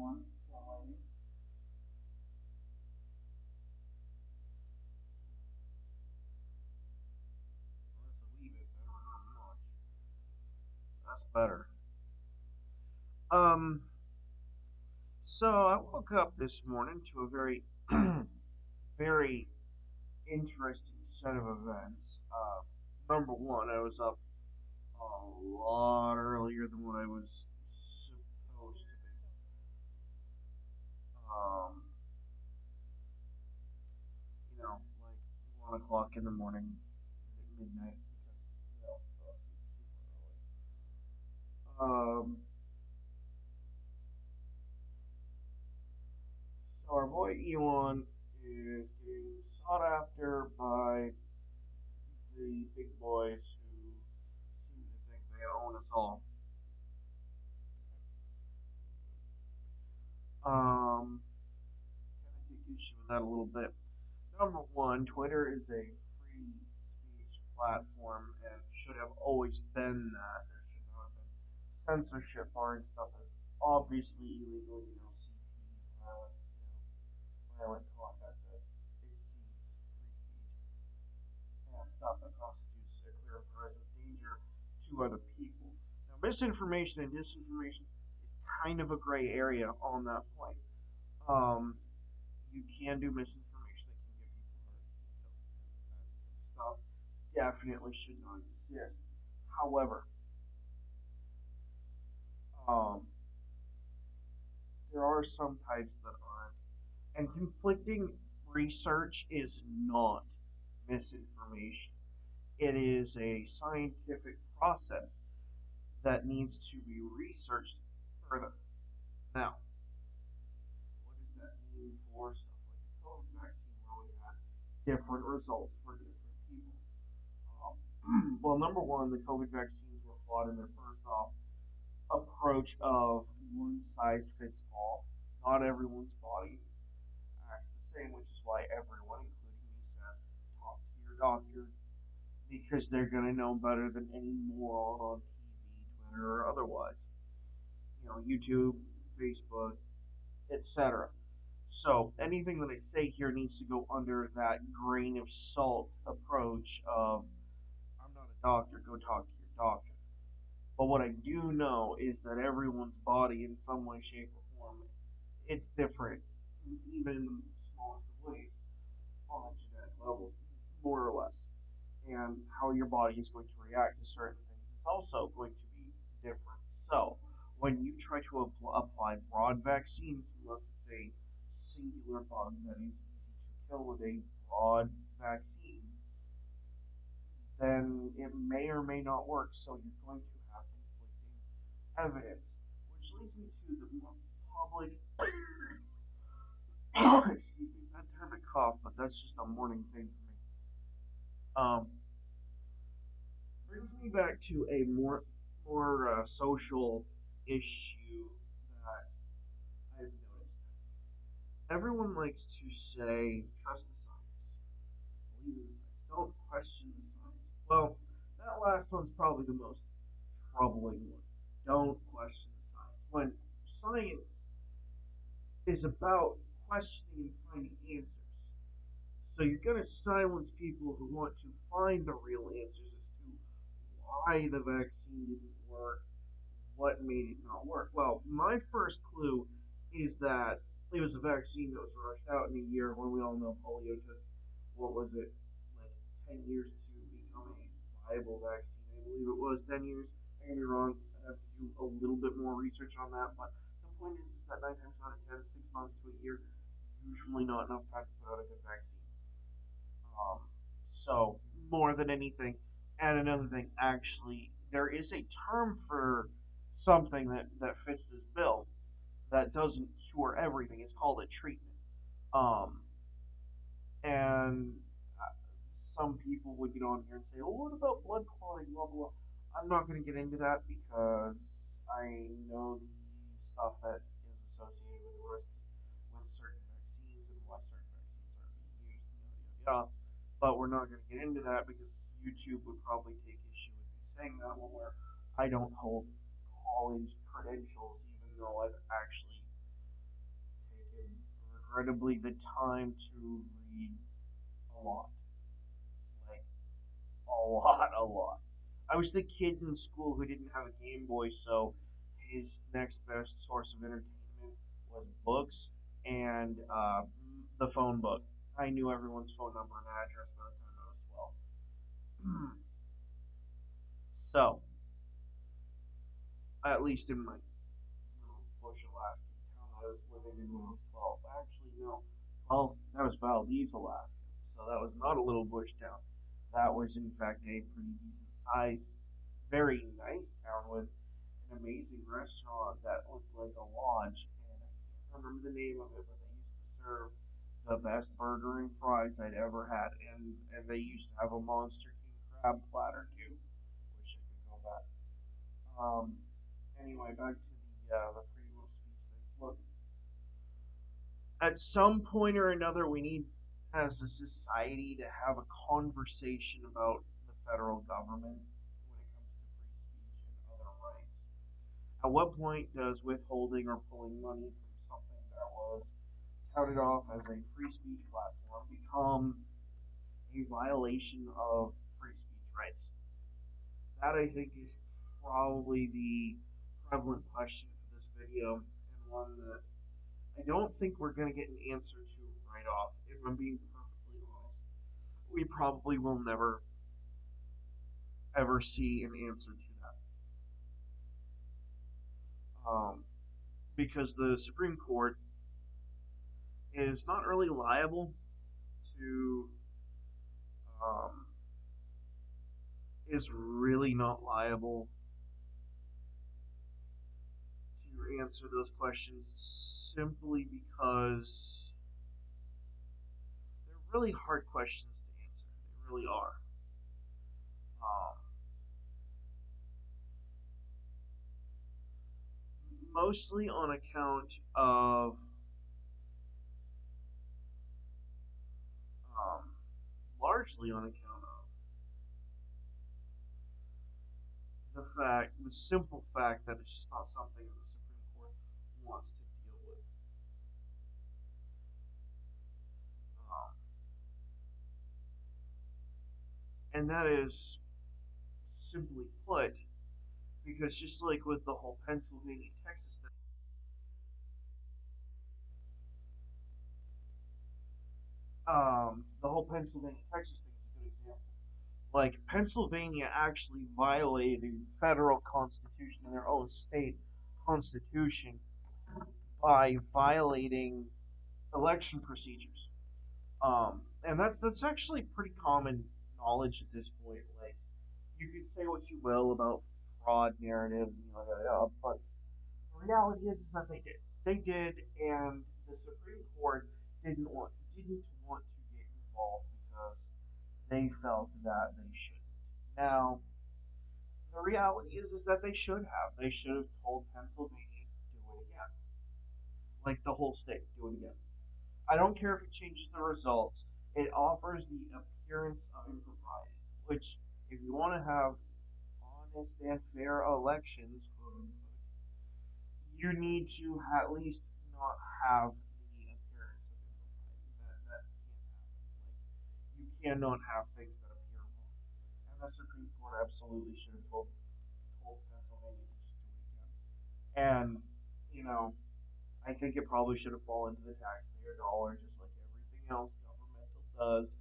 one, young lady. That's a wee bit better, not much. That's better. Um, so I woke up this morning to a very, very interesting set of events. Number one, I was up a lot earlier than what I was supposed to be. Um, like 1 o'clock in the morning, midnight, because super early. So our boy Elon is getting sought after by the big boys who seem to think they own us all. Kind of take issue with that a little bit. Number one, Twitter is a free speech platform and should have always been that. There should not have been censorship barring stuff that's obviously illegal, CP, violent conduct that exceeds free speech and stuff that constitutes a clear and present danger to other people. Now, misinformation and disinformation is kind of a gray area on that point. Um, you can do misinformation that can get people hurt. That stuff definitely should not exist. However, um, there are some types that aren't. And conflicting research is not misinformation. It is a scientific process that needs to be researched further. Now, what does that mean for stuff like the COVID vaccine, where we had different results for different people? Well, number one, the COVID vaccines were flawed in their first off approach of one size fits all. Not everyone's body acts the same, which is why everyone, including me, says talk to your doctor because they're going to know better than any moron on TV, Twitter, or otherwise. YouTube, Facebook, etc. So anything that I say here needs to go under that grain of salt approach of I'm not a doctor, go talk to your doctor. But what I do know is that everyone's body, in some way, shape, or form, it's different, even in the smallest of ways, on a genetic level, more or less. And how your body is going to react to certain things is also going to be different. So, when you try to apply broad vaccines, unless it's a singular bug that is easy to kill with a broad vaccine, then it may or may not work. So you're going to have conflicting evidence, which leads me to the more public. Excuse me, that term a cough, but that's just a morning thing for me. Um, Brings me back to a more social issue that I've noticed. Everyone likes to say, trust the science, believe in the science, don't question the science. Well, that last one's probably the most troubling one. Don't question the science. When science is about questioning and finding answers. So you're going to silence people who want to find the real answers as to why the vaccine didn't work, what made it not work. Well, my first clue is that it was a vaccine that was rushed out in a year when we all know polio took, what was it, like 10 years to become a viable vaccine. I believe it was 10 years. I can be wrong. I have to do a little bit more research on that. But the point is that 9 times out of 10, 6 months to a year, usually not enough time to put out a good vaccine. Um, so more than anything, and another thing, actually, there is a term for something that fits this bill that doesn't cure everything. It's called a treatment. Um, and some people would get on here and say, "Well, what about blood clotting?" Blah blah. I'm not going to get into that because I know the stuff that is associated with the risks with certain vaccines and why certain vaccines are being used, and yada yada. But we're not going to get into that because YouTube would probably take issue with me saying that one where I don't hold college credentials, even though I've actually incredibly the time to read a lot, like a lot. I was the kid in school who didn't have a Game Boy, so his next best source of entertainment was books and the phone book. I knew everyone's phone number and address by the time I was 12. So, at least in my little bush Alaskan town I was living in when I was 12. Actually, no. Well, that was Valdez, Alaska. So that was not a little bush town. That was, in fact, a pretty decent size, very nice town with an amazing restaurant that looked like a lodge. And I can't remember the name of it, but they used to serve the best burger and fries I'd ever had. And they used to have a Monster King crab platter, too. Wish I could go back. Um, anyway, back to the freedom of speech things. Look, at some point or another, we need, as a society, to have a conversation about the federal government when it comes to free speech and other rights. At what point does withholding or pulling money from something that was touted off as a free speech platform become a violation of free speech rights? That, I think, is probably the prevalent question for this video, and one that I don't think we're going to get an answer to right off, if I'm being perfectly honest. We probably will never, ever see an answer to that. Because the Supreme Court is not really liable to, um, is really not liable to answer those questions simply because they're really hard questions to answer. They really are. Um, Mostly on account of um, largely on account of the simple fact that it's just not something that the Supreme Court wants to deal with. Um, and that is simply put, because just like with the whole Pennsylvania Texas thing, the whole Pennsylvania Texas thing is a good example. Like Pennsylvania actually violated federal constitution in their own state constitution by violating election procedures. And that's actually pretty common knowledge at this point. Like you can say what you will about fraud narrative, but the reality is that they did. They did, and the Supreme Court didn't want to get involved because they felt that they shouldn't. Now, the reality is that they should have. They should have told Pennsylvania do it again, like the whole state do it again. I don't care if it changes the results. It offers the appearance of impropriety, which, if you want to have honest and fair elections, you need to at least not have the appearance of impropriety. That can't happen. Like, you cannot have things that appear wrong. And the Supreme Court absolutely should have told Pennsylvania to just do it again. And, you know, I think it probably should have fallen to the taxpayer dollar, just like everything else governmental does.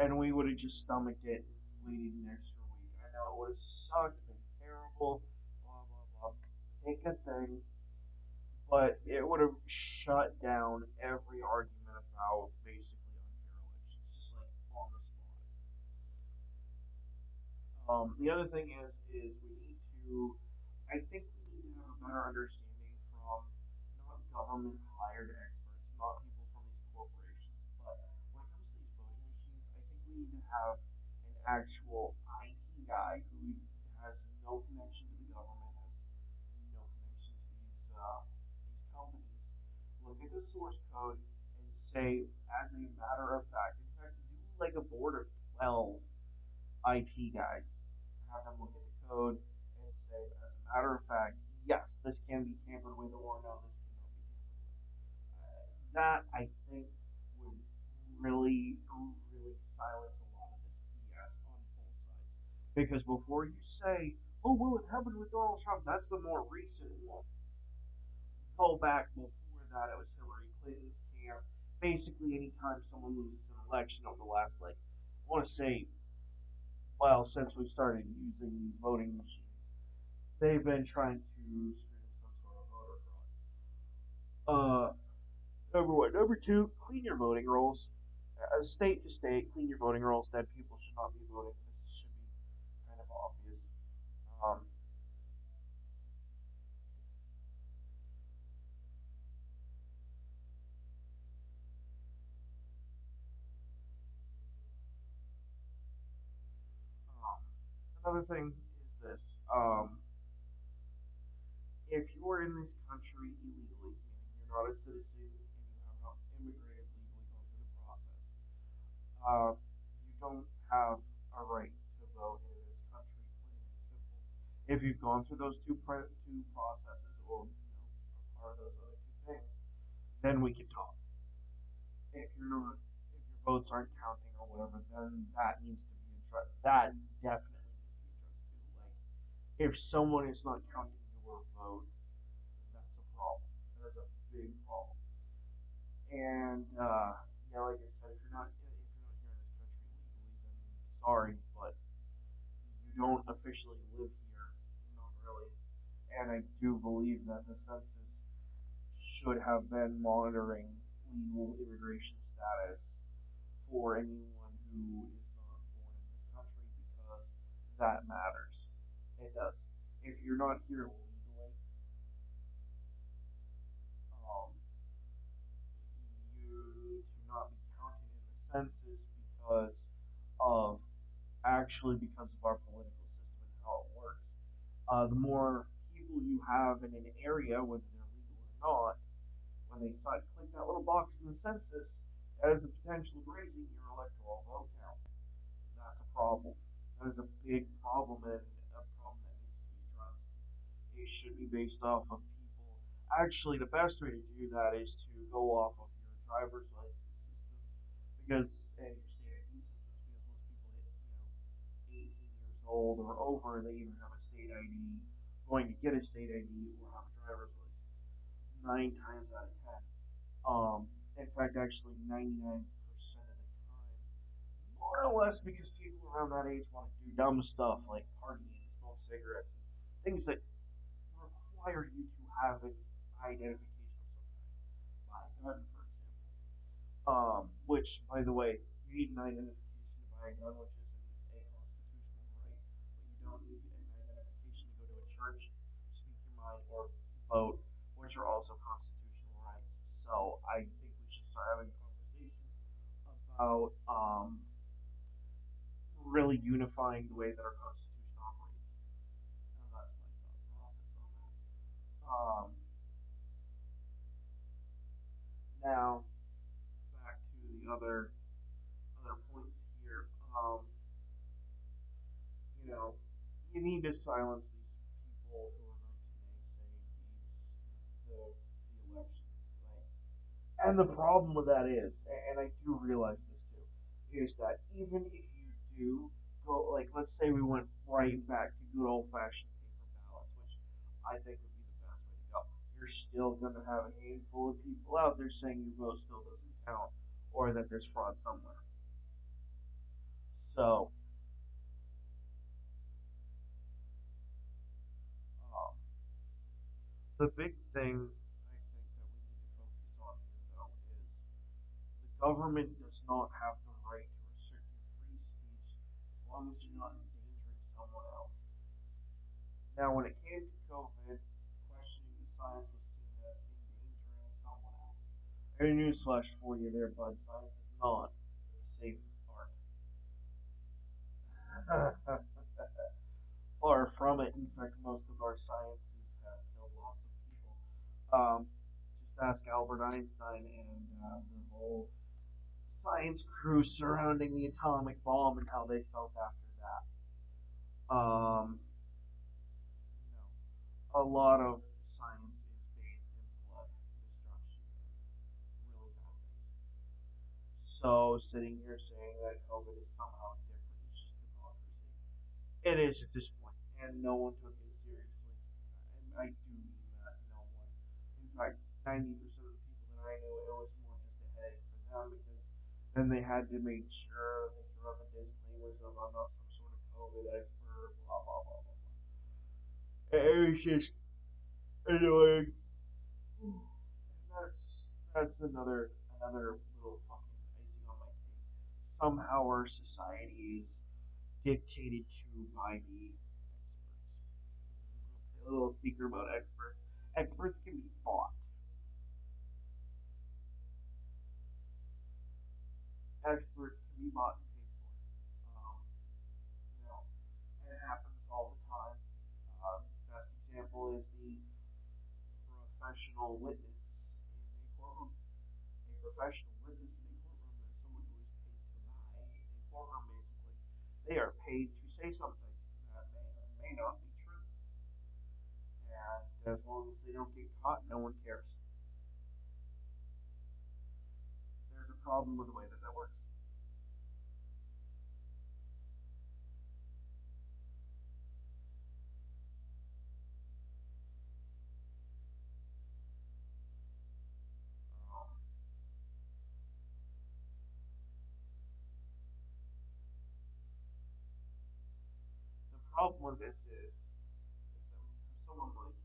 And we would have just stomached it and waited an extra week. I know it would have sucked, been terrible, blah, blah, blah. Take a thing, but it would have shut down every argument about basically unfair elections, just like on the spot. The other thing is we need to, I think we need to have a better understanding from not government hired experts, not people from these corporations, but when it comes to these voting machines, I think we need to have an actual IT guy who has no connection to the government, has no connection to these companies, look at the source code and say, as a matter of fact, in fact, do like a board of 12 IT guys, have them look at the code and say, as a matter of fact, yes, this can be tampered with, or no, this cannot be tampered with. That I think would really silence a lot of this BS on both sides. Because before you say, "Oh well, it happened with Donald Trump," that's the more recent one. Go back before that, it was Hillary Clinton's camp. Basically, anytime someone loses an election over the last, like, I want to say, well, since we started using these voting machines, they've been trying to screw some sort of voter fraud. Number one. Number two, clean your voting rolls. State to state, clean your voting rolls. Dead people should not be voting. This should be kind of obvious. Um, um, Another thing is this. If you're in this country illegally, meaning you're not a citizen and you have not immigrated legally, gone through the process, you don't have a right to vote in this country, plain and simple. If you've gone through those two processes, or are part of those other two things, then we can talk. If you're not, if your votes aren't counting or whatever, then that needs to be addressed. That definitely needs to be addressed too. Like, if someone is not counting your vote, that's a problem. There's a big problem. And yeah, like I said, if you're not here in this country legally, then sorry, but you don't officially live here, not really. And I do believe that the census should have been monitoring legal immigration status for anyone who is not born in this country because that matters. It does. If you're not here legally, um, you need to not be counted in the census because of because of our political system and how it works. The more people you have in an area, whether they're legal or not, when they click that little box in the census, that is the potential of raising your electoral vote count. That's a problem. That is a big problem and a problem that needs to be addressed. It should be based off of people. Actually, the best way to do that is to go off of your driver's license systems because and your state ID systems because most people hit 18 years old or over, they even have a state ID, going to get a state ID or have a driver's license. 9 times out of 10. In fact, actually, 99% of the time, more or less because people around that age want to do dumb stuff like party and smoke cigarettes and things that require you to have an identification of some kind. Buy a gun, for example. Which, by the way, you need an identification to buy a gun, which isn't a constitutional right, but you don't need an identification to go to a church, speak your mind, or vote, which are also constitutional rights. So I think we should start having a conversation about really unifying the way that our constitution operates. And that's my thought process on that. Now back to the other points here. You know, you need to silence these people who are going to naysay the elections, right? And the problem with that is, and I do realize this too, is that even if you do go, like, let's say we went right back to good old fashioned paper ballots, which I think would be the best way to go, you're still going to have a handful of people out there saying your vote still doesn't count or that there's fraud somewhere. So, um, the big thing I think that we need to focus on here, though, is the government does not have the right to restrict your free speech as long as you're not endangering someone else. Now, when it came to COVID, questioning the science was seen as endangering someone else. A newsflash for you there, bud. Science is not a safe art. Far from it. In fact, most of our sciences have killed lots of people. Just ask Albert Einstein and the whole science crew surrounding the atomic bomb and how they felt after that. A lot of science is bathed in blood, destruction, and post sitting here saying that COVID is somehow different. It's just hypocrisy. It is at this point, and no one took it seriously. And I do mean that, no one. In fact, 90% of the people that I know, it was more just a headache for them because then they had to make sure they threw up the disclaimers of I'm not some sort of COVID expert, blah blah blah blah blah. It was just annoying. And that's another little fucking icing on my cake. Somehow our society is dictated to by the experts. A little secret about experts. Experts can be bought. Experts can be bought and paid for. You know, and it happens all the time. Best example is the professional witness in a courtroom. A professional witness in a courtroom is someone who is paid to lie in a courtroom, basically. They are paid to say something that may or may not be true. And as long as they don't get caught, no one cares. There's a problem with the way that that works. Um, the problem with this is that when you have someone like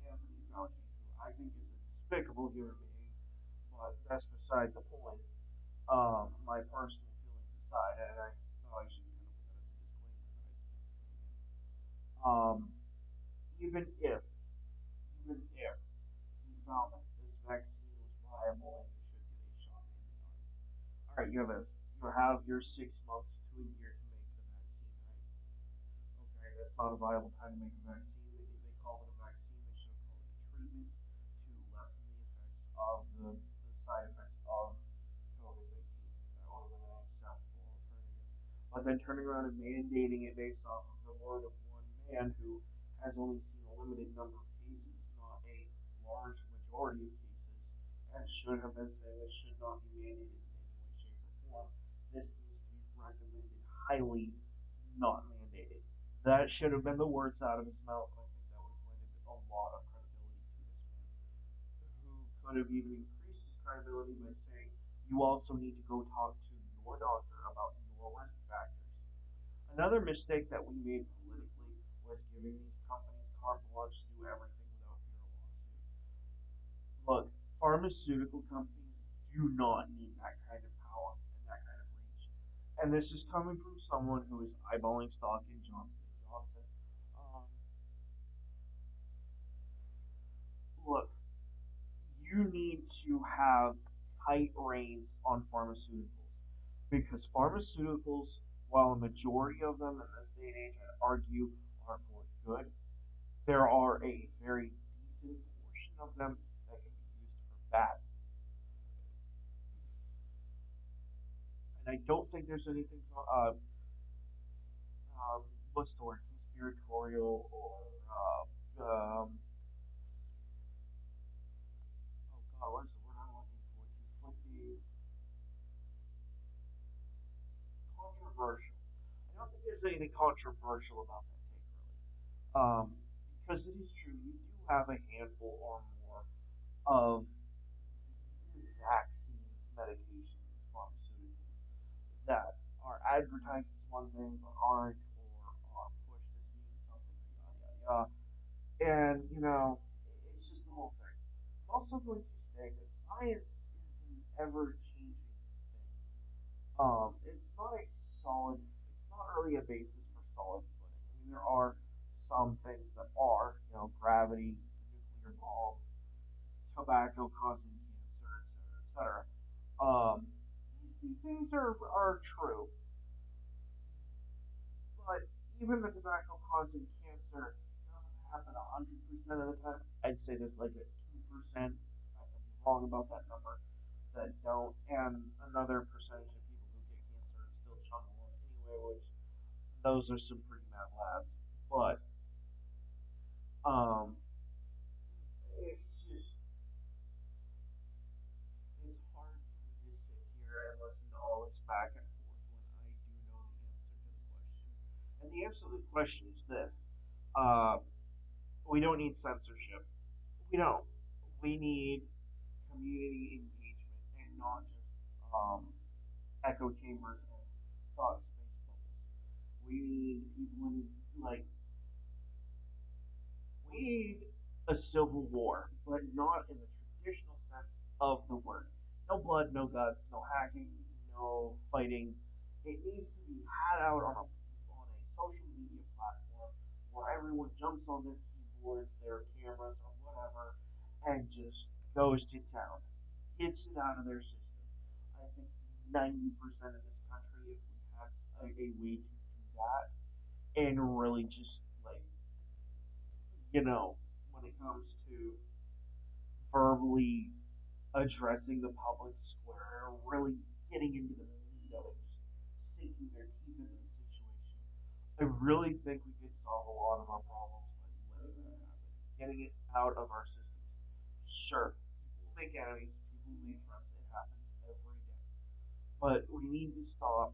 Anthony Fauci, who I think is a despicable human being, but that's beside the point. My personal feelings aside, and I probably should kind of put that as a disclaimer that I can't stand him. Even if, even if he found that this vaccine was viable and you should get a shot in the arm, all right, you have your 6 months to a year to make the vaccine, right? Okay, that's not a viable time to make a vaccine. They call it a vaccine. They should have called it a treatment to lessen the effects of the side effects of COVID 19. That would have been an acceptable alternative. But then turning around and mandating it based off of the word of one man who has only seen a limited number of cases, not a large majority of cases, and should have been saying this should not be mandated in any way, shape, or form. This needs to be recommended highly, not mandated. That should have been the words out of his mouth. I think that would have lended a lot of credibility to this man, who could have even increased his credibility by saying, you also need to go talk to your doctor about your risk factors. Another mistake that we made politically was giving these companies carte blanche to do everything without fear of lawsuit. Look, pharmaceutical companies do not need that kind of power and that kind of reach. And this is coming from someone who is eyeballing stock in Johnson and Johnson. Um, Look, you need to have tight reins on pharmaceuticals because pharmaceuticals, while a majority of them in this day and age, I'd argue, are for good, there are a very decent portion of them that can be used for bad. And I don't think there's anything um, what's the word, conspiratorial or oh god, what is the word I'm looking for? Conflicting, controversial. I don't think there's anything controversial about that take, really. Because it is true, you do have a handful or more of vaccines, medications, pharmaceuticals that are advertised as one thing but aren't, or are pushed as being something, yada yada yada. And it's just the whole thing. I'm also going to say that science is an ever-changing thing. It's not a solid. It's not really a basis for solid footing. I mean, there are some things that are, gravity, nuclear bomb, tobacco causing cancer, etc., etc. These things are true, but even the tobacco causing cancer doesn't happen 100% of the time. I'd say there's like a 2%. I could be wrong about that number that don't, and another percentage of people who get cancer and still chug along anyway, which those are some pretty mad labs. But um, it's hard for me to sit here and listen to all answer to the question is this: uh, we don't need censorship. We don't. We need community engagement and not just echo chambers and thought space bubbles. We need people in like we need a civil war, but not in the traditional sense of the word. No blood, no guts, no hacking, no fighting. It needs to be had out on a social media platform where everyone jumps on their keyboards, their cameras, or whatever, and just goes to town, gets it out of their system. I think 90% of this country, if we had a way to do that, and really just like when it comes to verbally addressing the public square, really getting into the meat of it, just sinking their teeth into the situation. I really think we could solve a lot of our problems by letting that happen, getting it out of our systems. Sure, people make enemies, people make friends, it happens every day. But we need to stop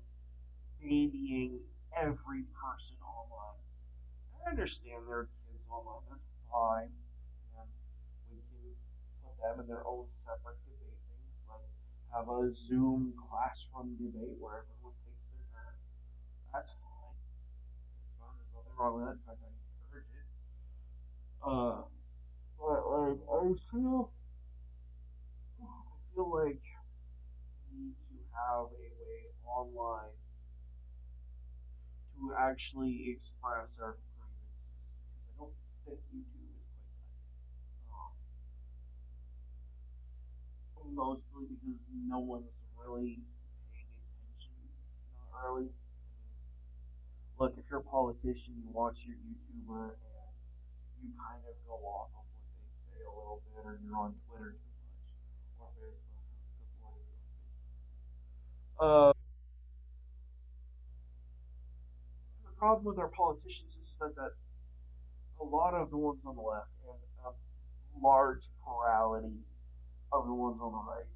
babying every person online. I understand there are kids online, that's fine. And we can put them in their own separate debate things, like have a Zoom classroom debate where everyone takes their turn. That's fine. It's fun. There's nothing wrong with that. In fact, I encourage it. Uh, but like, I feel like we need to have a way online to actually express our grievances. I don't think YouTube is quite that yet. Mostly because no one's really paying attention. Not really. I mean, look, if you're a politician, you watch your YouTuber and you kind of go off of what they say a little bit, or you're on Twitter too much, or Facebook. Good lord, if you're on Facebook. The problem with our politicians is that a lot of the ones on the left and a large plurality of the ones on the right,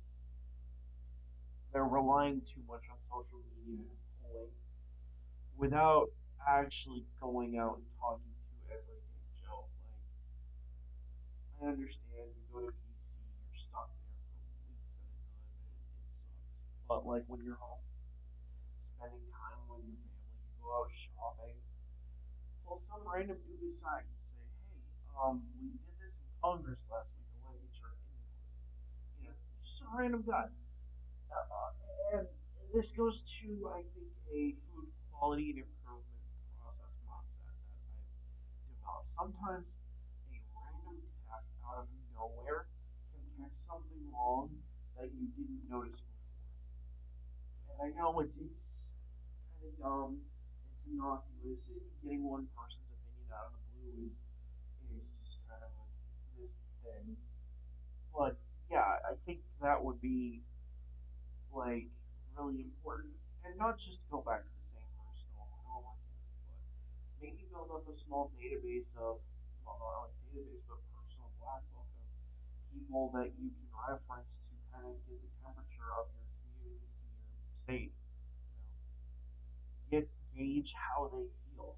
they're relying too much on social media and polling without actually going out and talking to everyday Joe. Like, I understand you go to DC, you're stuck there for weeks at a time, and it sucks. But like when you're home, spending time with your family, you go out shopping, pull some random dude aside and say, "Hey, we did this in Congress last week. I want to get your opinion on it." Just a random guy. And this goes to, I think, a food quality and improvement process mindset that I've developed. Sometimes a random test out of nowhere can catch something wrong that you didn't notice before. And I know it's kind of dumb, it's innocuous, getting one person's opinion out of the blue is just kind of like this thing. But yeah, I think that would be like really important, and not just go back to the same person over and over again, but maybe build up a small database of, well, not only database but personal black book of people that you can reference to kind of get the temperature of your community and your state. Get gauge how they feel.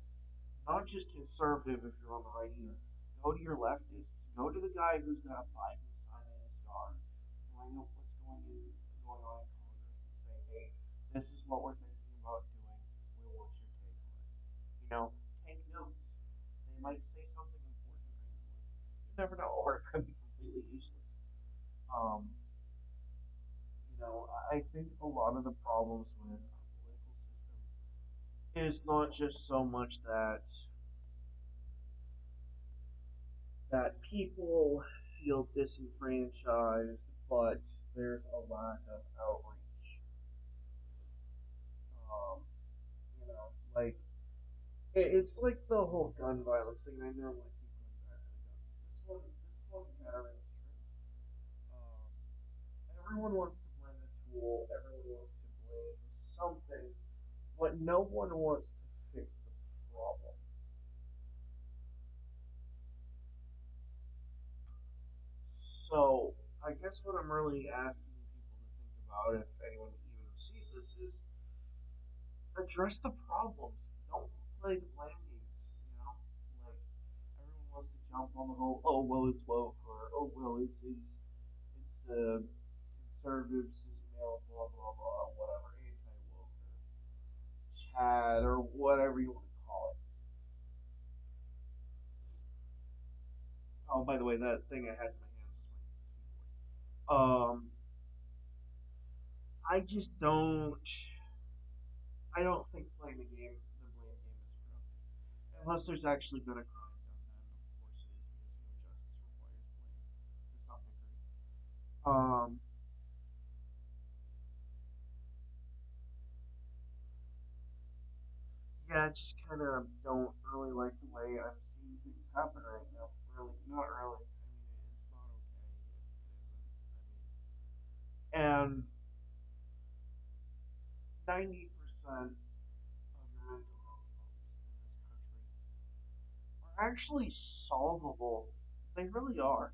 Not just conservative if you're on the right either. Go to your leftists. Go to the guy who's got a Biden sign in his yard. Bring up what's going on in Congress and say, hey, this is what we're thinking about doing. We want your take on it. Take notes. They might say something important randomly. You never know, or it could be completely useless. Um, I think a lot of the problems with our political system is not just so much that people feel disenfranchised, but there's a lack of outreach. Like it's like the whole gun violence thing. I know like keep going back to the guns. This one kind of rings true. Everyone wants to blame the tool. Everyone wants to blame something, but no one wants to fix the problem. So I guess what I'm really asking people to think about, if anyone even sees this, is address the problems. Don't play the blame games, you know? Like, everyone wants to jump on the whole, oh, well, it's woke, or, oh, well, it's conservative, cis male, blah, blah, blah, whatever, anti woke, or Chad, or whatever you want to call it. Oh, by the way, that thing I had in my hands is my keyboard. I just don't. I don't think playing the blame game, is productive. Unless there's actually been a crime done, then of course it is because justice requires blame to some degree. Um, yeah, I just kind of don't really like the way I'm seeing things happen right now. Really, not really. I mean, it's not okay if it isn't. I mean, and 90% of your mental health problems in this country are actually solvable. They really are.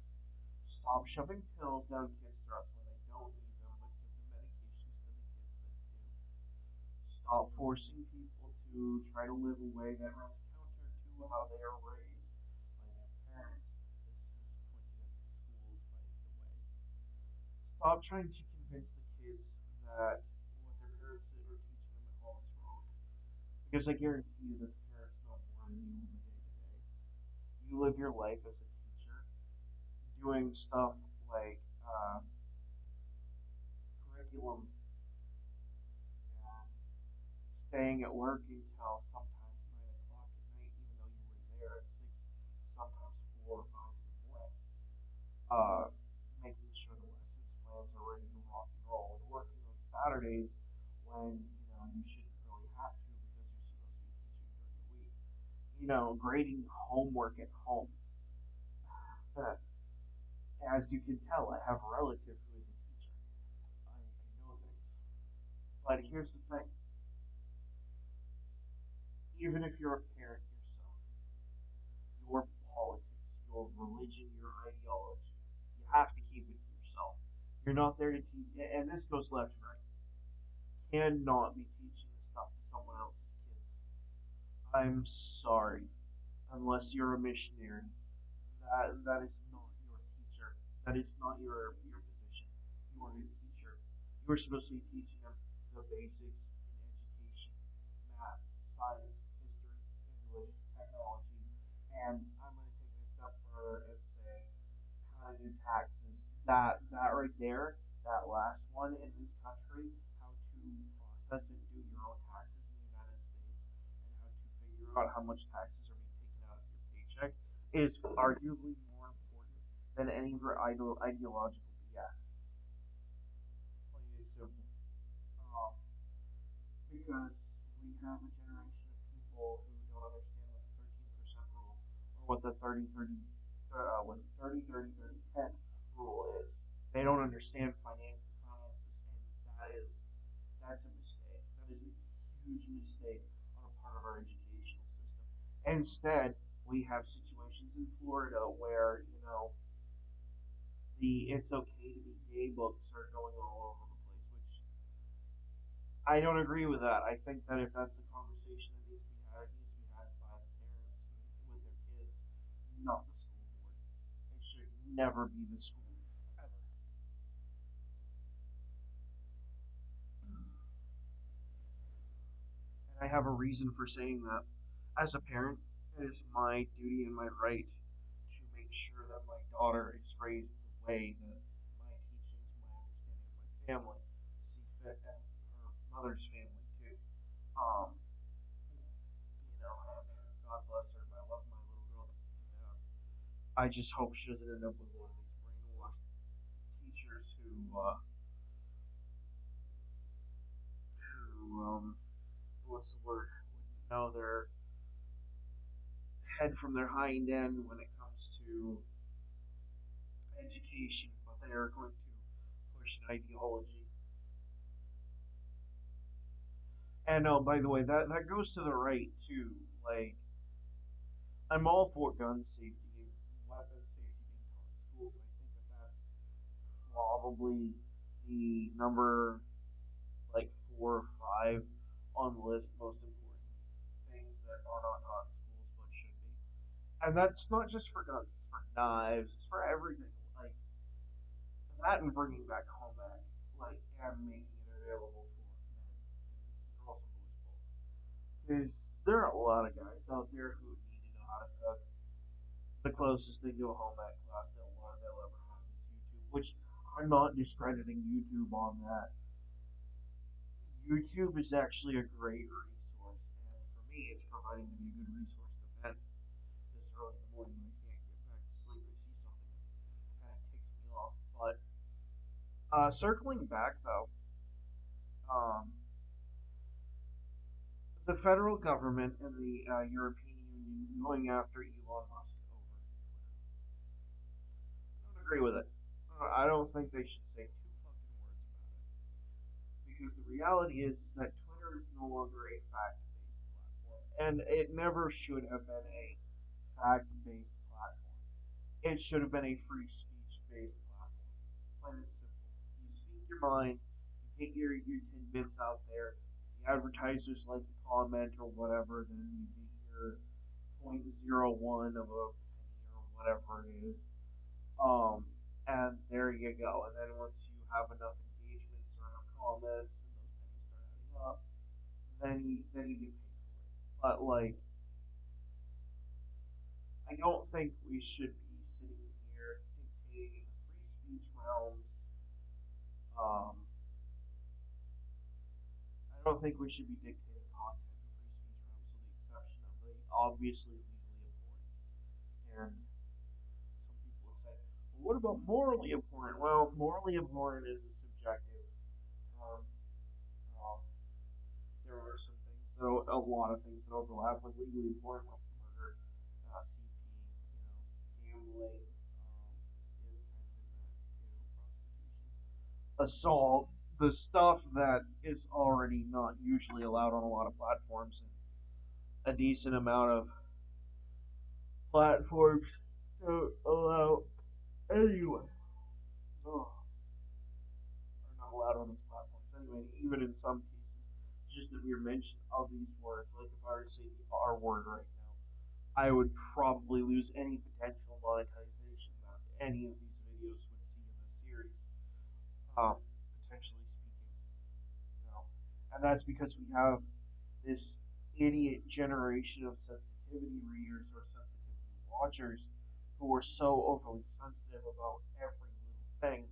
Stop shoving pills down kids' throats when they don't need them, but give the medications to the kids that do. Stop forcing people to try to live a way that runs counter to how they are raised by their parents. This is pointed at the schools, by the way. Stop trying to convince the kids that what their parents are teaching them at home is wrong. Because I guarantee you that the parents know more than you on the day to day. You live your life as a teacher, doing stuff like curriculum and staying at work until sometimes 9 o'clock at night, even though you were there at 6, sometimes 4 or 5 in the morning. Uh, Making sure the lessons plans are ready to rock and roll, and working on Saturdays when you shouldn't really have to because you're supposed to be teaching during the week. Grading homework at home. As you can tell, I have a relative who is a teacher. I know things. But here's the thing: even if you're a parent yourself, your politics, your religion, your ideology. You have to keep it to yourself. You're not there to teach, and this goes left and right. Cannot be teaching this stuff to someone else's kids. I'm sorry, unless you're a missionary. That is not your teacher. That is not your position. You are a teacher. You are supposed to be teaching them the basics in education, math, science, history, English, technology, and I'm going to take it a step further and say how to do taxes. That right there, that last one in this country, how to process and do your own taxes in the United States, and how to figure out how much taxes are being taken out of your paycheck, is arguably more important than any of your ideological BS. Plain and simple. Um, because we have a generation of people who don't understand what the 13% rule or what the 30 30 10 rule is. They don't understand finances, and that's a mistake. That is a huge mistake on a part of our educational system. Instead, we have situations in Florida where the "it's okay to be gay" books are going all over the place, which I don't agree with that. I think that if that's a conversation that needs to be had, it needs to be had by the parents and with their kids, not the school board. It should never be the school ever. And I have a reason for saying that. As a parent, it is my duty and my right to make sure that my daughter is raised the way that my teachings, my understanding of my family see fit, and her mother's family too. Um, God bless her. I love my little girl. I just hope she doesn't end up with one of these brainwashed teachers who what's the word? Wouldn't know their head from their hind end when it comes to education, but they are going to push an ideology. And oh, by the way, that goes to the right too. Like, I'm all for gun safety and weapon safety being taught in schools, and I think that that's probably the number like 4 or 5 on the list most important things that are not taught in schools but should be. And that's not just for guns; it's for knives, it's for everything. Like that, and bringing back home ec, like and making it available for men and girls and boys both. Because there are a lot of guys out there who need to know how to cook. The closest thing to a home ec class they'll ever have is YouTube, which I'm not discrediting YouTube on that. YouTube is actually a great resource, and for me, it's providing to be a good resource to vent this early in the morning when I can't get back to sleep. I see something that kind of ticks me off. But circling back though, um, the federal government and the European Union going after Elon Musk over I don't agree with it. I don't think they should say two fucking words about it because the reality is that Twitter is no longer a fact-based platform, and it never should have been a fact-based platform. It should have been a free speech-based platform. Plain and simple. You speak your mind, you get your tidbits out there. The advertisers like to comment or whatever, then you get your 0.01 of a penny or whatever it is. Um, and there you go. And then once you have enough engagements or enough comments, and those pennies start adding up, then you get paid for it. But like, I don't think we should be sitting here dictating free speech realms. Um, I don't think we should be dictating content in free speech realms, with the exception of the obviously legally important. And some people would say, well, what about morally important? Well, morally important is a subjective term. Um, there are some things, though, a lot of things that overlap with legally important, like murder, CP, gambling, is kind of in that too, prostitution, assault, the stuff that is already not usually allowed on a lot of platforms, and a decent amount of platforms don't allow anyway. Oh, are not allowed on these platforms anyway, even in some cases. Just the mere mention of these words, like if I were to say the R word right now, I would probably lose any potential monetization that any of these videos would see in the series, potentially speaking, you know. And that's because we have this idiot generation of sensitivity readers or sensitivity watchers who are so overly sensitive about every little thing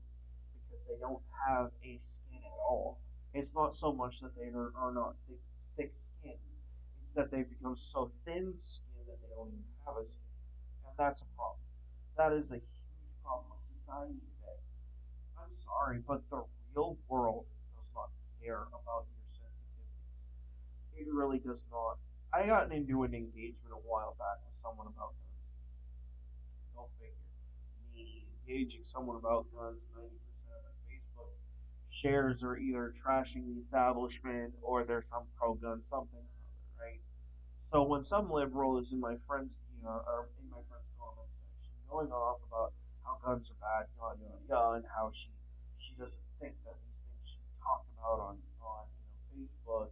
because they don't have a skin at all. It's not so much that they are not thick skinned, it's that they've become so thin skinned that they don't even have a skin. And that's a problem. That is a huge problem with society today. I'm sorry, but the real world does not care about your sensitivity. It really does not. I got into an engagement a while back with someone about guns. Go figure. Me engaging someone about guns, 90% of my Facebook shares are either trashing the establishment or there's some pro gun something or other, right? So when some liberal is in my friend's, or in my friend's comment section, going off about how guns are bad, yada yada yada, and how she doesn't think that these things should be talked about on Facebook,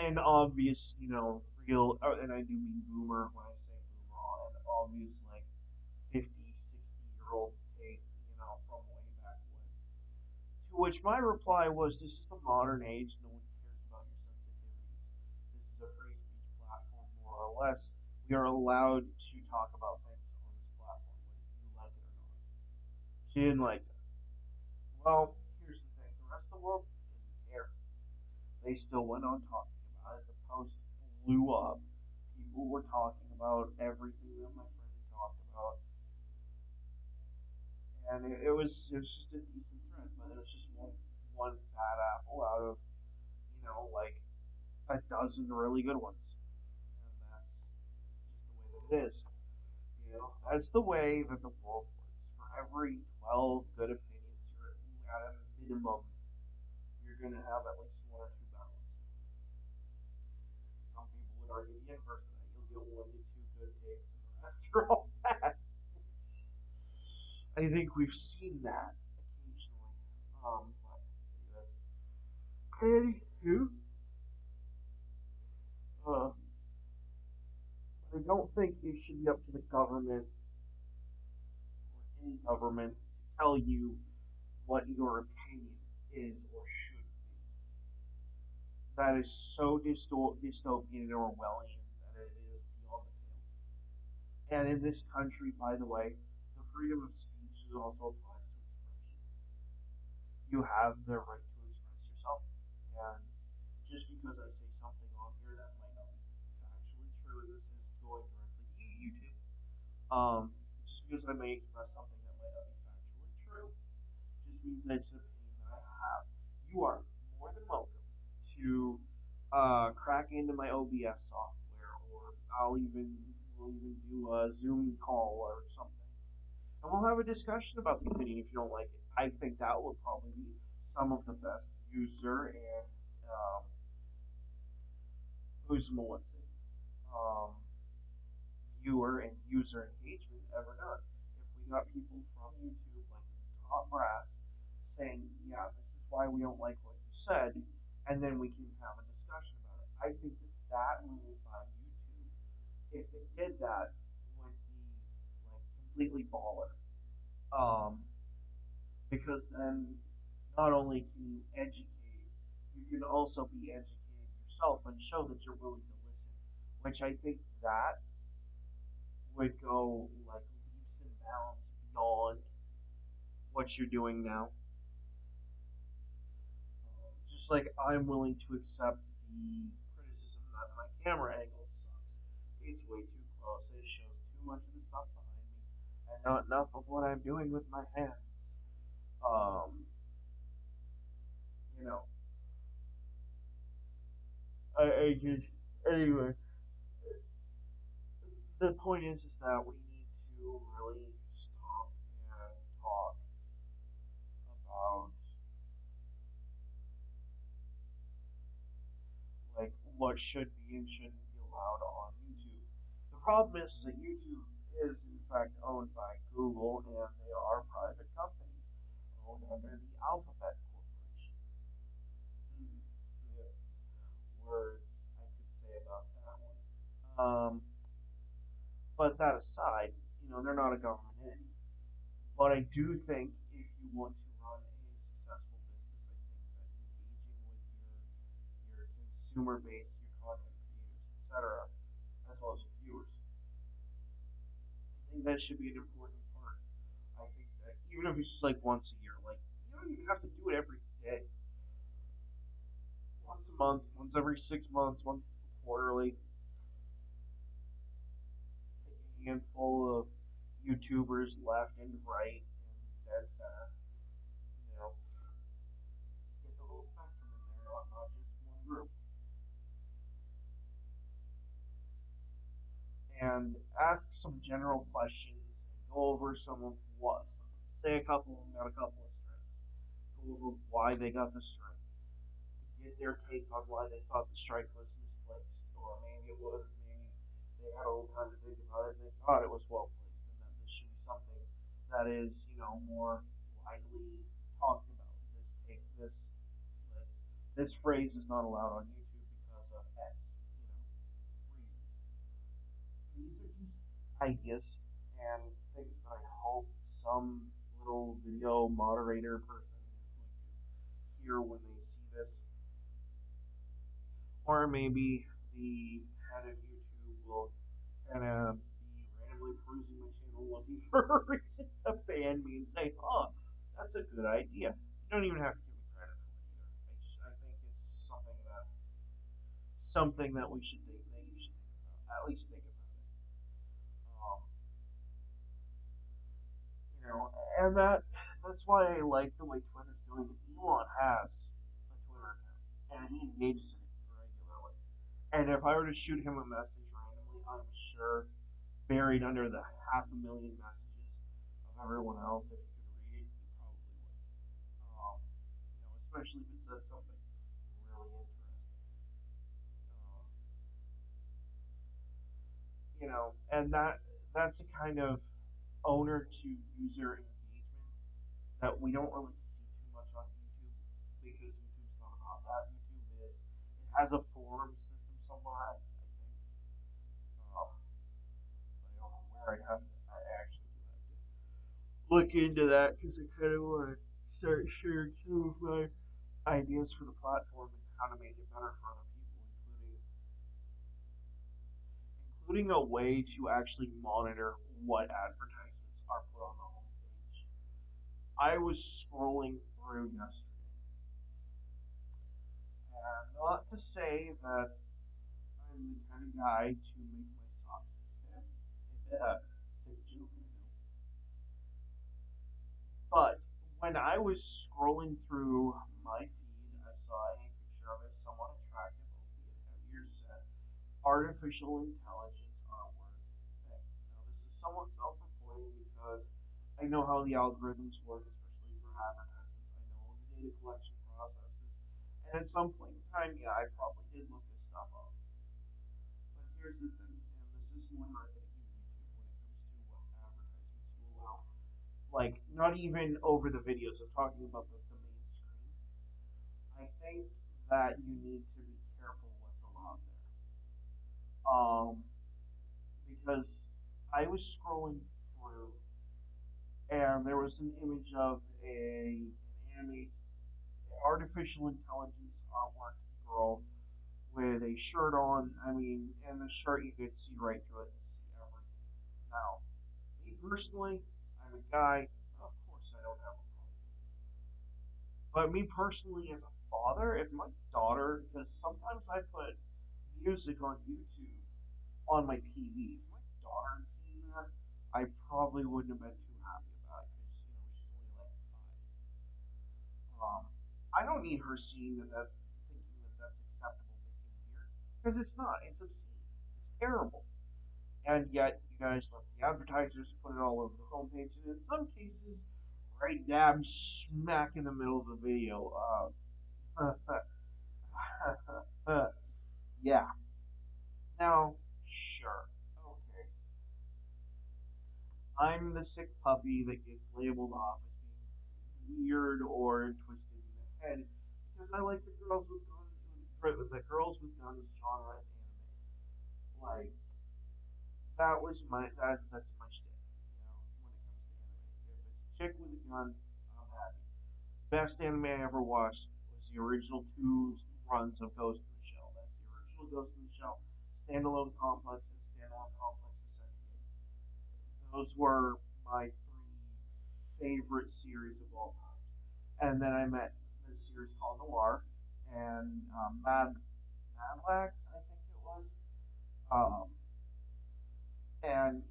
an obvious, real, and I do mean boomer when I say boomer, an obvious, like, 50, 60-year-old take, from way back when. To which my reply was, this is the modern age, no one cares about your sensitivities. This is a free speech platform, more or less. We are allowed to talk about things on this platform, whether you like it or not. She didn't like that. Well, here's the thing. The rest of the world didn't care. They still went on talking about it. The post blew up. People were talking about everything that my friend talked about, and it was just a decent thread, but it was just one bad apple out of like a dozen really good ones, and that's just the way that it is. That's the way that the world works. For every 12 good opinions, you're at a minimum, you're gonna have at least one or two bad ones. Some people would argue the inverse of that. You'll get one to two good takes, and the rest are all bad. I think we've seen that occasionally. Anywho, uh, I don't think it should be up to the government or any government to tell you what your opinion is or should be. That is so dystopian and Orwellian that it is beyond the pale. And in this country, by the way, the freedom of speech is also applies to expression. You have the right to express yourself, and just because I say something on here that might not be factually true, this is going directly to you, YouTube. Just because I may express something that might not be factually true, just means that it's an opinion that I have. You are more than welcome to crack into my OBS software, or we'll even do a Zoom call or something, and we'll have a discussion about the opinion if you don't like it. I think that would probably be some of the best user and who's what's it, um, viewer and user engagement ever done. If we got people from YouTube, like the top brass, saying, yeah, this is why we don't like what you said, and then we can have a discussion about it. I think that that move by YouTube, if it did that, would be like completely baller. Um, because then not only can you educate, you can also be educated yourself and show that you're willing to listen, which I think that would go like leaps and bounds beyond what you're doing now. Just like I'm willing to accept the criticism that my camera angle sucks. It's way too close. It shows too much of the stuff behind me, and not enough of what I'm doing with my hands. Um, you know, I just anyway. The point is that we need to really stop and talk about like what should be and shouldn't be allowed on YouTube. The problem is that YouTube is in fact owned by Google and they are private companies owned under the Alphabet Corporation. Hmm. Yeah. Words I could say about that one. But that aside, they're not a government entity. But I do think if you want to run a successful business, I think that engaging with your consumer base, your content creators, etc., as well as your viewers, I think that should be an important part. I think that even if it's just like once a year, like you don't even have to do it every day. Once a month, once every 6 months, once quarterly, take a handful of YouTubers left and right and dead center. You know, get the whole spectrum in there, not just one group. And ask some general questions and go over some of what. Say a couple of them got a couple of strikes. Go over why they got the strike. Get their take on why they thought the strike was misplaced. Or maybe they had a little time to think about it and they thought it was well placed and that this should be something that is, more widely talked about. Like, this phrase is not allowed on YouTube because of X, reason. These are just ideas and things that I hope some little video moderator person is going to hear when they see this. Or maybe the head of YouTube will kind of be randomly perusing my channel looking for a reason to ban me and say, oh, that's a good idea. You don't even have to give me credit for it either. I think it's something that we should think that you should think about. At least think about it. Um, and that's why I like the way Twitter's doing it. Elon has a Twitter account, and he engages in it regularly. And if I were to shoot him a message randomly, I'm sure buried under the half a million messages of everyone else, if you could read it, you probably would. Especially if it said something really interesting. Um, and that's a kind of owner to user engagement that we don't really see too much on YouTube because YouTube's not about that. YouTube is it has a forum system somewhere, I think. I actually look into that because I kind of want to start sharing some of my ideas for the platform and how to make it better for other people, including a way to actually monitor what advertisements are put on the homepage. I was scrolling through yesterday, and not to say that I'm the kind of guy to make my socks fit. Sick joke, I know. But when I was scrolling through my feed, I saw a picture of a somewhat attractive, albeit heavier set, artificial intelligence artwork thing. Now, this is somewhat self-reporting because I know how the algorithms work, especially for advertisements. I know the data collection processes. And at some point in time, yeah, I probably did look this stuff up. But here's the thing, and this is more I think YouTube when it comes to what advertisements you allow. Like, not even over the videos, I'm talking about the main screen. I think that you need to be careful what's allowed there. Because I was scrolling through and there was an image of an anime artificial intelligence artwork girl with a shirt on. I mean, and the shirt you could see right through it and see everything. Now, me personally, I'm a guy. Of course, I don't have a problem. But me personally, as a father, if my daughter, because sometimes I put music on YouTube on my TV, if my daughter had seen that, I probably wouldn't have been too happy about it because she's only like 5. I don't need her seeing that, thinking that that's acceptable behavior because it's not. It's obscene. It's terrible. And yet, you guys let the advertisers put it all over the homepage, and in some cases, right dab smack in the middle of the video. Yeah. Now, sure. Okay. I'm the sick puppy that gets labeled off as being weird or twisted in the head because I like the girls with guns, the girls with guns genre in anime. Like that's my shtick. When it comes to anime, if it's a chick with a gun, I'm happy. Best anime I ever watched was the original two runs of Ghost in the Shell. That's the original Ghost in the Shell, Standalone Complex, and Standalone Complex the second game. Those were my three favorite series of all time. And then I met this series called Noir and Madlax, I think it was. Um, and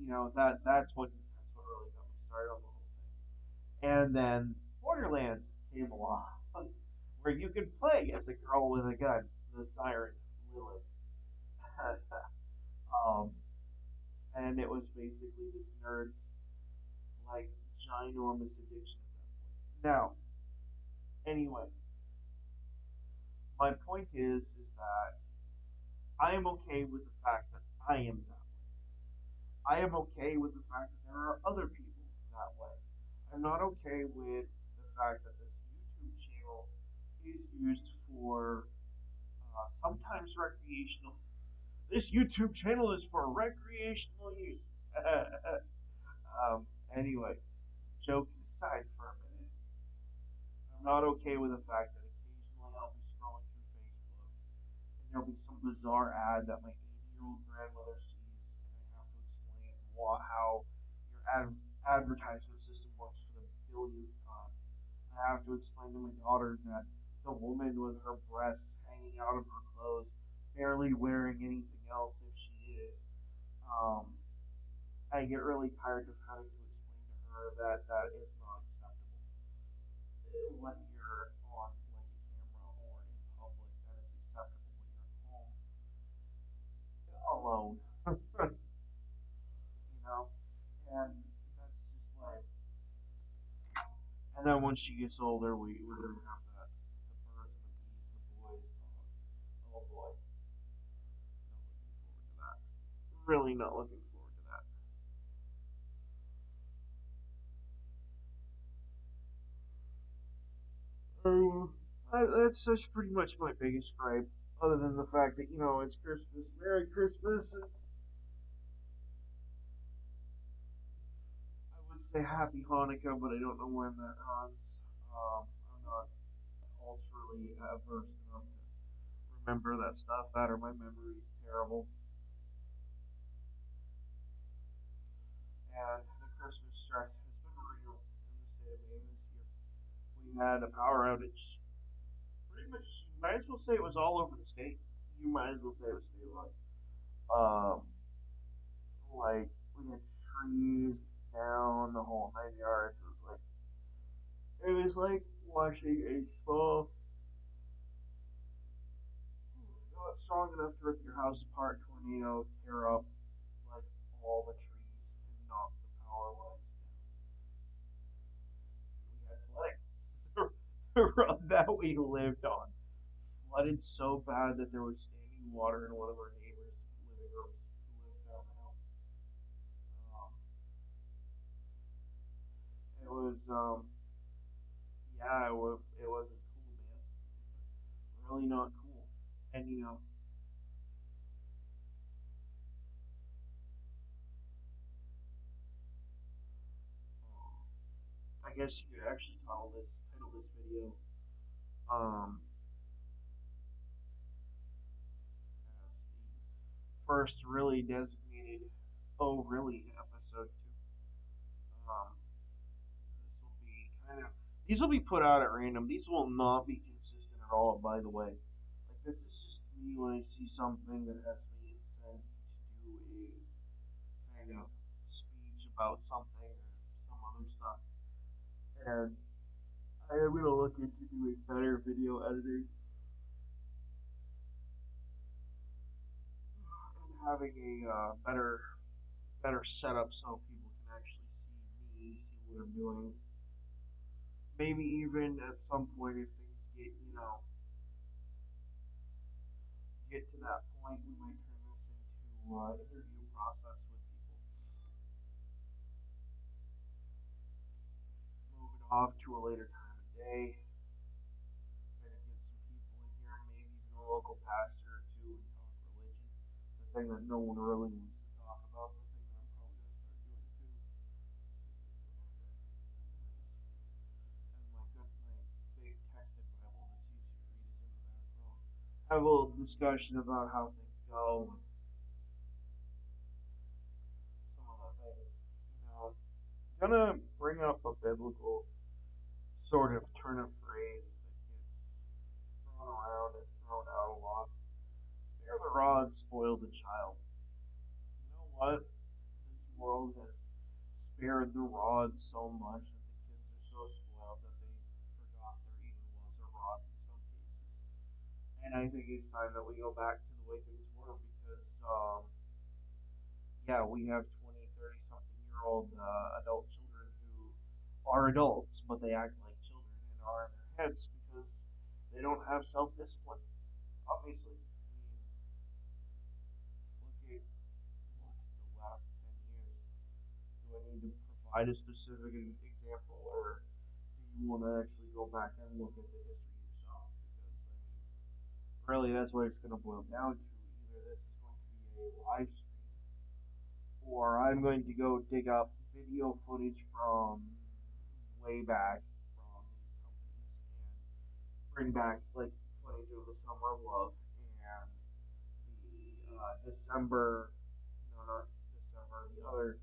that's what really got me started on the whole thing. And then Borderlands came along, where you could play as a girl with a gun, the siren Lilith. um, and it was basically this nerd's like ginormous addiction at that point. Now, anyway, my point is that I am okay with the fact that I am that way. I am okay with the fact that there are other people that way. I'm not okay with the fact that this YouTube channel is used for sometimes recreational. This YouTube channel is for recreational use. Anyway, jokes aside for a minute, I'm not okay with the fact that occasionally I'll be scrolling through Facebook and there'll be some bizarre ad that my 80-year-old grandmother sees, and I have to explain how your advertisement system works for the billionth time. I have to explain to my daughter that the woman with her breasts hanging out of her clothes, barely wearing anything else if she is. Um, I get really tired of having to explain to her that that is not acceptable. When you're on like a camera or in public, that is acceptable when you're home alone. And that's just like. And then once she gets older, we're gonna have the birds and the bees and the boys. Oh boy, not looking forward to that. Really not looking forward to that. Um, that's pretty much my biggest gripe. Other than the fact that it's Christmas, Merry Christmas. say Happy Hanukkah, but I don't know when that runs. I'm not culturally averse enough to remember that stuff. That or my memory is terrible. And the Christmas stress has been real in the state of Maine this year. We had a power outage. Pretty much, you might as well say it was all over the state. You might as well say it was statewide. Um, like we had trees down the whole 9 yards. It was like watching a small, not strong enough to rip your house apart tornado tear up like all the trees and knock the power lines down. We had flooding. The road that we lived on flooded so bad that there was standing water in one of our neighbors' living rooms who lives down the hill. Um, it was yeah, it wasn't cool, man. Really not cool. And I guess you could actually title this video um as the first really designated oh really episode two. This will be kind of these will be put out at random. These will not be consistent at all, by the way. Like this is just me when I see something that has me incensed to do a kind of speech about something or some other stuff. And I am gonna look into doing better video editing and having a better setup so people can actually see me, see what I'm doing. Maybe even at some point if things get to that point, we might turn this into interview process with people. Move it off to a later time of day. Try to get some people in here, maybe even a local pastor or two, and talk religion. The thing that no one really wants to talk about. The thing that I'm probably gonna start doing too. And my big texted Bible that's easy to read is in the background. Have a little discussion about how things go and some of the things. Gonna bring up a biblical sort of turn of phrase that gets thrown around and thrown out a lot. Spare the rod, spoil the child. You know what? This world has spared the rod so much that the kids are so spoiled that they forgot there even was a rod in some cases. And I think it's time that we go back to the way things were because, yeah, we have 20, 30 something year old adult children who are adults, but they act like children and are in their heads because they don't have self discipline, obviously. Look at the last 10 years. Do I need to provide a specific example, or do you want to actually go back and look at the history yourself? Because, really, that's what it's going to boil down to. Either this is going to be a live stream, or I'm going to go dig up video footage from way back from these companies and bring back like footage of the Summer of Love and the December, no, not December, the other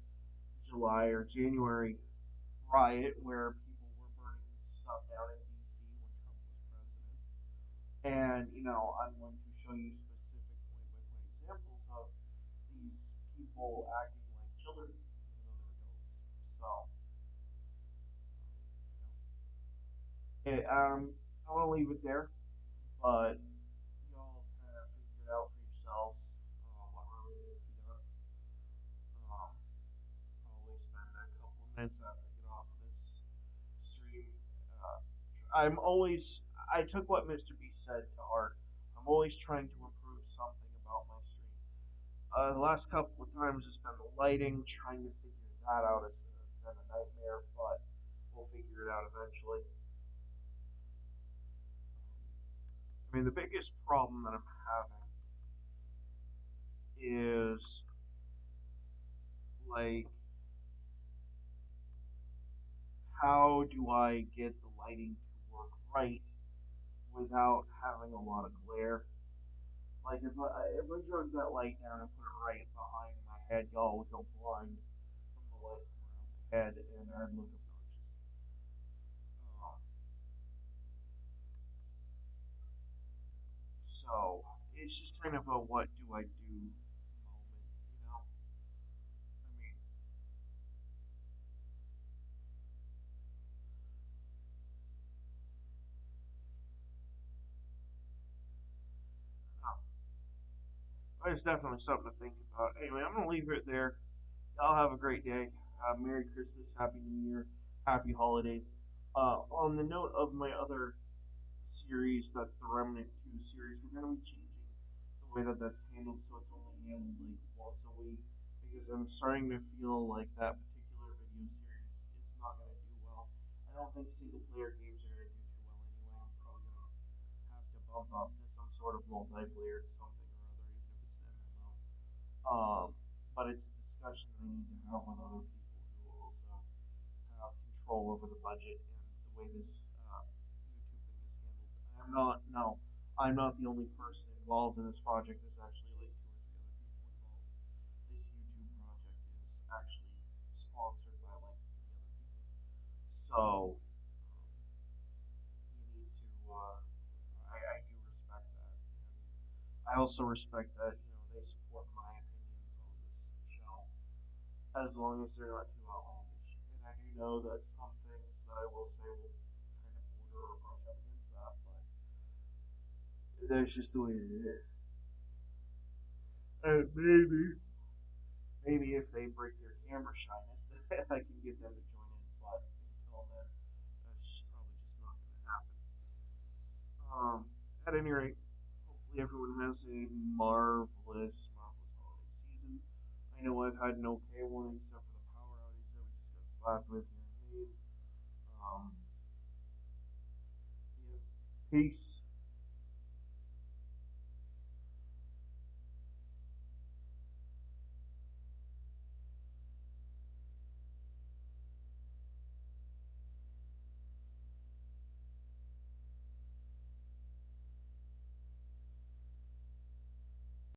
July or January riot where people were burning stuff down in D.C. when Trump was president. And, I'm going to show you specific point by point examples of these people acting like children, even though they're adults. So, I want to leave it there, but y'all kind of figure it out for yourselves what really needs to be done. Probably spend a couple of minutes after I get off of this stream. Uh, I took what Mr. B said to heart. I'm always trying to improve something about my stream. The last couple of times it's been the lighting, trying to figure that out. It's been a nightmare, but we'll figure it out eventually. I mean, the biggest problem that I'm having is like how do I get the lighting to work right without having a lot of glare? Like if I drug that light down and put it right behind my head, y'all would go blind from the light from around my head, and I'd look obnoxious. Um, so it's just kind of a what do I do moment, you know? I mean, no, it's definitely something to think about. Anyway, I'm gonna leave it there. Y'all have a great day. Merry Christmas, Happy New Year, Happy Holidays. On the note of my other series, that's the Remnant 2 series, we're going to be changing the way that that's handled so it's only handled like once a week because I'm starting to feel like that particular video series is not going to do well. I don't think single player games are going to do too well anyway. I'm probably going to have to bump up to some sort of multiplayer something or other, even if it's an MMO. But it's a discussion I need to have with other people who also have control over the budget and the way this YouTube thing is handled. I'm not, no, I'm not the only person involved in this project. There's actually like two or three other people involved. This YouTube project is actually sponsored by like three other people. So you need to, I do respect that. And I also respect that, they support my opinions on this show as long as they're not too outlandish. And I do know that some things that I will say will kind of border or brush up against that, but that's just the way it is. And maybe if they break their camera shyness, I can get them to join in. But until then, that's probably just not going to happen. At any rate, hopefully everyone has a marvelous, marvelous holiday season. I know I've had an okay one except for the power outage that we just got slapped with here in Maine. Um, yeah. Peace.